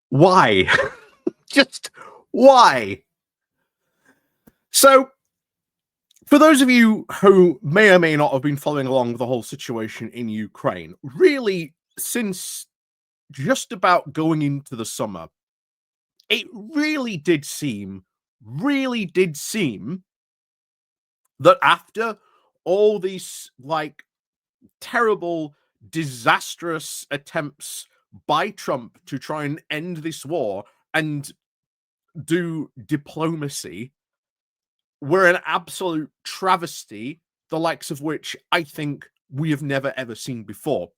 Why? Just why? So, for those of you who may or may not have been following along with the whole situation in Ukraine, really, since just about going into the summer, it really did seem that after all these terrible, disastrous attempts by Trump to try and end this war and do diplomacy were an absolute travesty, the likes of which I think we have never ever seen before.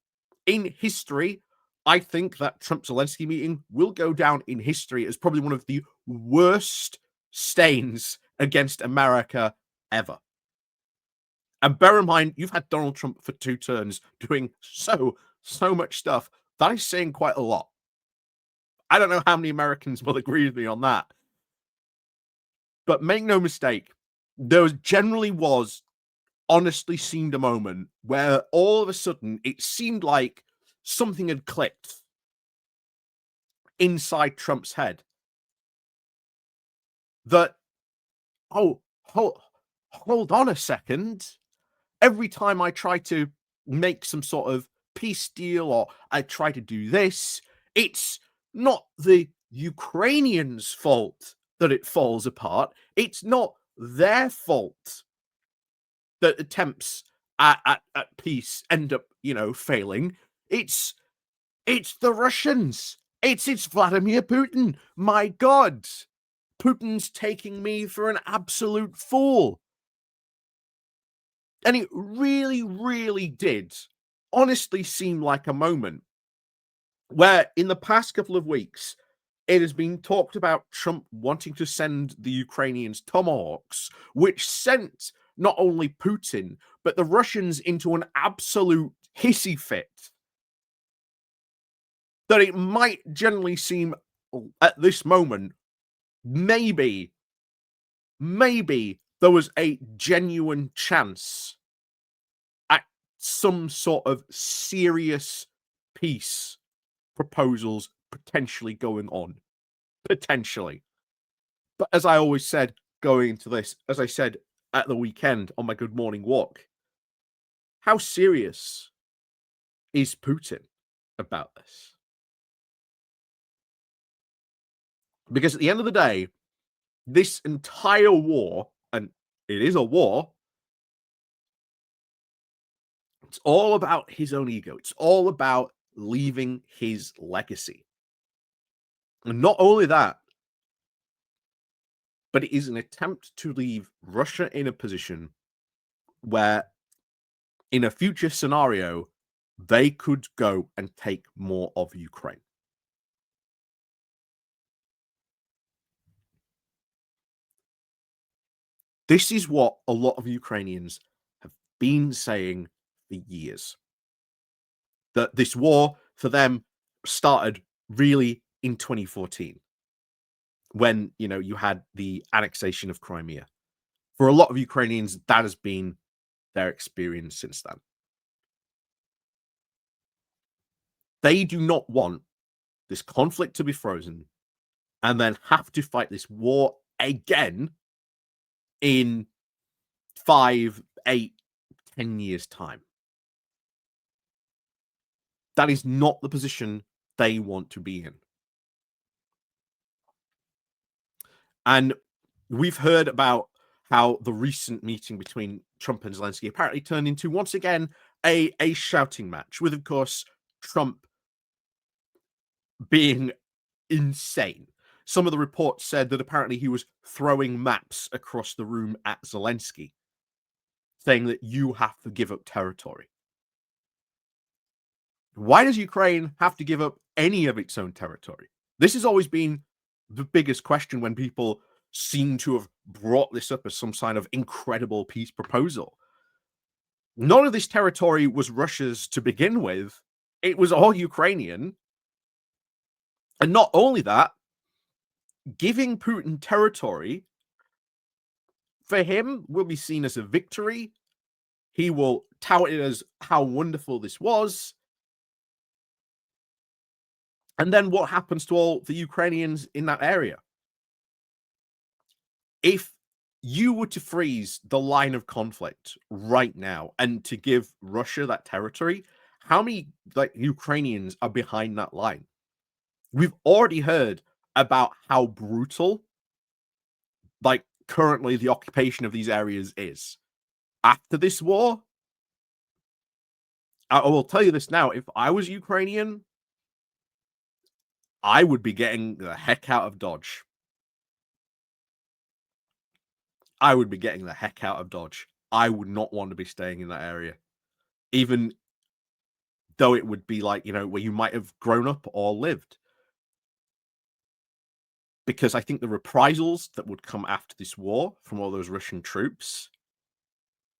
In history, I think that Trump-Zelensky meeting will go down in history as probably one of the worst stains against America ever. And bear in mind, you've had Donald Trump for 2 turns doing so much stuff. That is saying quite a lot. I don't know how many Americans will agree with me on that. But make no mistake, there generally was honestly seemed a moment where all of a sudden it seemed like something had clicked inside Trump's head. That, oh, hold on a second. Every time I try to make some sort of peace deal or I try to do this, it's not the Ukrainians' fault that it falls apart. It's not their fault that attempts at peace end up, failing. It's the Russians. It's Vladimir Putin. My God, Putin's taking me for an absolute fool. And it really, really did honestly seem like a moment where in the past couple of weeks, it has been talked about Trump wanting to send the Ukrainians Tomahawks, which sent not only Putin, but the Russians into an absolute hissy fit. That it might generally seem at this moment, maybe there was a genuine chance at some sort of serious peace proposals potentially going on. Potentially. But as I always said going into this, as I said at the weekend on my good morning walk, how serious is Putin about this? Because at the end of the day, this entire war, and it is a war, it's all about his own ego. It's all about leaving his legacy. And not only that, but it is an attempt to leave Russia in a position where, in a future scenario, they could go and take more of Ukraine. This is what a lot of Ukrainians have been saying for years. That this war for them started really in 2014 when, you had the annexation of Crimea. For a lot of Ukrainians, that has been their experience since then. They do not want this conflict to be frozen and then have to fight this war again in 5, 8, 10 years' time. That is not the position they want to be in. And we've heard about how the recent meeting between Trump and Zelensky apparently turned into, once again, a shouting match, with, of course, Trump being insane. Some of the reports said that apparently he was throwing maps across the room at Zelensky, saying that you have to give up territory. Why does Ukraine have to give up any of its own territory? This has always been the biggest question when people seem to have brought this up as some kind of incredible peace proposal. None of this territory was Russia's to begin with. It was all Ukrainian. And not only that, giving Putin territory for him will be seen as a victory. He will tout it as how wonderful this was. And then what happens to all the Ukrainians in that area? If you were to freeze the line of conflict right now and to give Russia that territory, how many like Ukrainians are behind that line? We've already heard about how brutal like currently the occupation of these areas is. After this war, I will tell you this now, if I was Ukrainian, I would be getting the heck out of Dodge. I would be getting the heck out of Dodge. I would not want to be staying in that area. Even though it would be like, where you might have grown up or lived. Because I think the reprisals that would come after this war from all those Russian troops,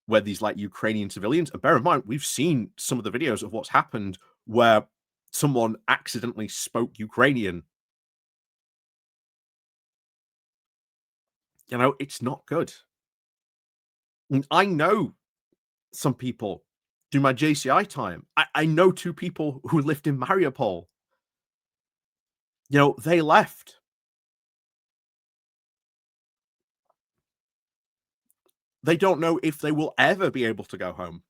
where these like Ukrainian civilians, and bear in mind, we've seen some of the videos of what's happened where someone accidentally spoke Ukrainian. It's not good. And I know some people through my JCI time. I know 2 people who lived in Mariupol. They left. They don't know if they will ever be able to go home.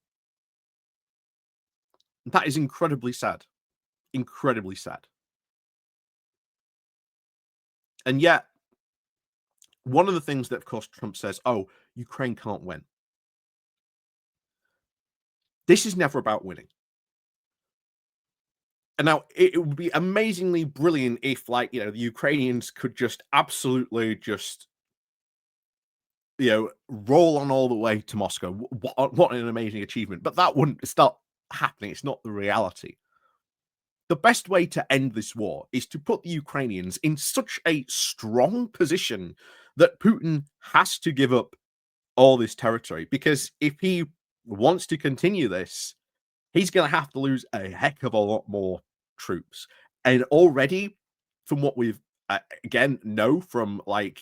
That is incredibly sad. Incredibly sad. And yet, one of the things that, of course, Trump says, oh, Ukraine can't win. This is never about winning. And now it would be amazingly brilliant if, like, the Ukrainians could just absolutely just, roll on all the way to Moscow. What an amazing achievement. But that wouldn't start happening. It's not the reality. The best way to end this war is to put the Ukrainians in such a strong position that Putin has to give up all this territory. Because if he wants to continue this, he's going to have to lose a heck of a lot more troops. And already, from what we've again know from like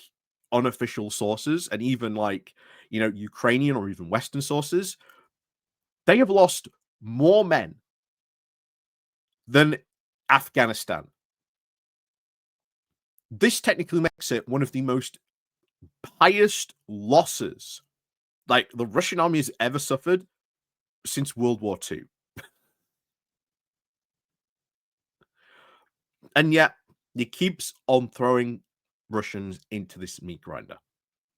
unofficial sources and even like Ukrainian or even Western sources, they have lost more men than Afghanistan. This technically makes it one of the most highest losses like the Russian army has ever suffered since World War II. And yet he keeps on throwing Russians into this meat grinder.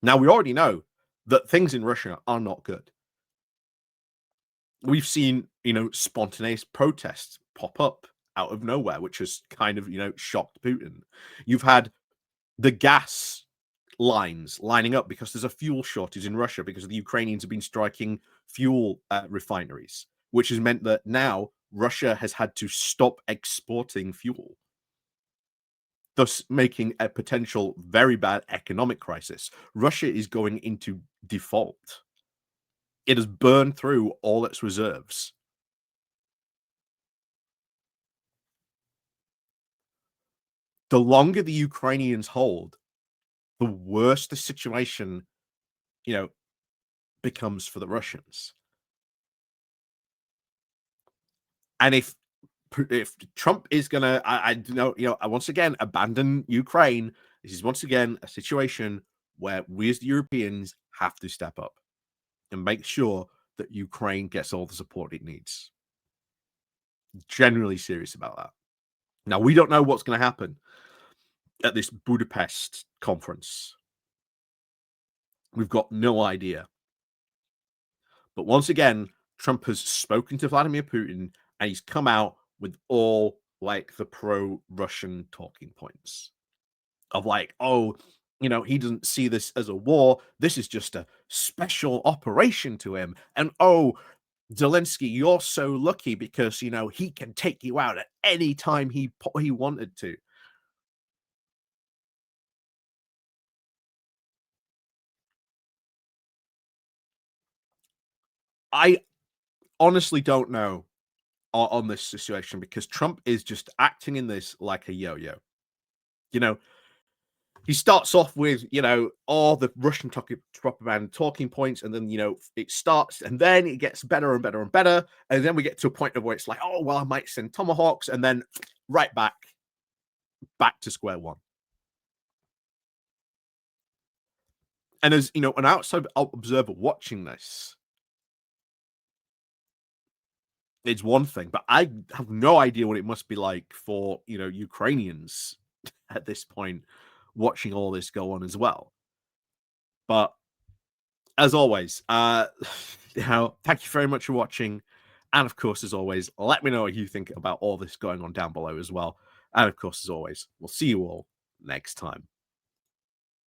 Now, we already know that things in Russia are not good. We've seen, spontaneous protests pop up out of nowhere, which has kind of, shocked Putin. You've had the gas lines lining up because there's a fuel shortage in Russia because the Ukrainians have been striking fuel refineries, which has meant that now Russia has had to stop exporting fuel, thus making a potential very bad economic crisis. Russia is going into default. It has burned through all its reserves. The longer the Ukrainians hold, the worse the situation, becomes for the Russians. And if Trump is gonna, once again abandon Ukraine, this is once again a situation where we as the Europeans have to step up and make sure that Ukraine gets all the support it needs. Generally serious about that. Now, we don't know what's going to happen at this Budapest conference. We've got no idea. But once again, Trump has spoken to Vladimir Putin and he's come out with all like the pro-Russian talking points of like, oh, he doesn't see this as a war. This is just a special operation to him. And oh, Zelensky, you're so lucky because, he can take you out at any time he wanted to. I honestly don't know on this situation because Trump is just acting in this like a yo-yo. He starts off with, all the Russian propaganda talking points, and then, it starts, and then it gets better and better and better. And then we get to a point of where it's like, oh, well, I might send tomahawks, and then right back back to square one. And as you know, an outside observer watching this, it's one thing, but I have no idea what it must be like for, Ukrainians at this point watching all this go on as well. But as always, thank you very much for watching. And of course, as always, let me know what you think about all this going on down below as well. And of course, as always, we'll see you all next time.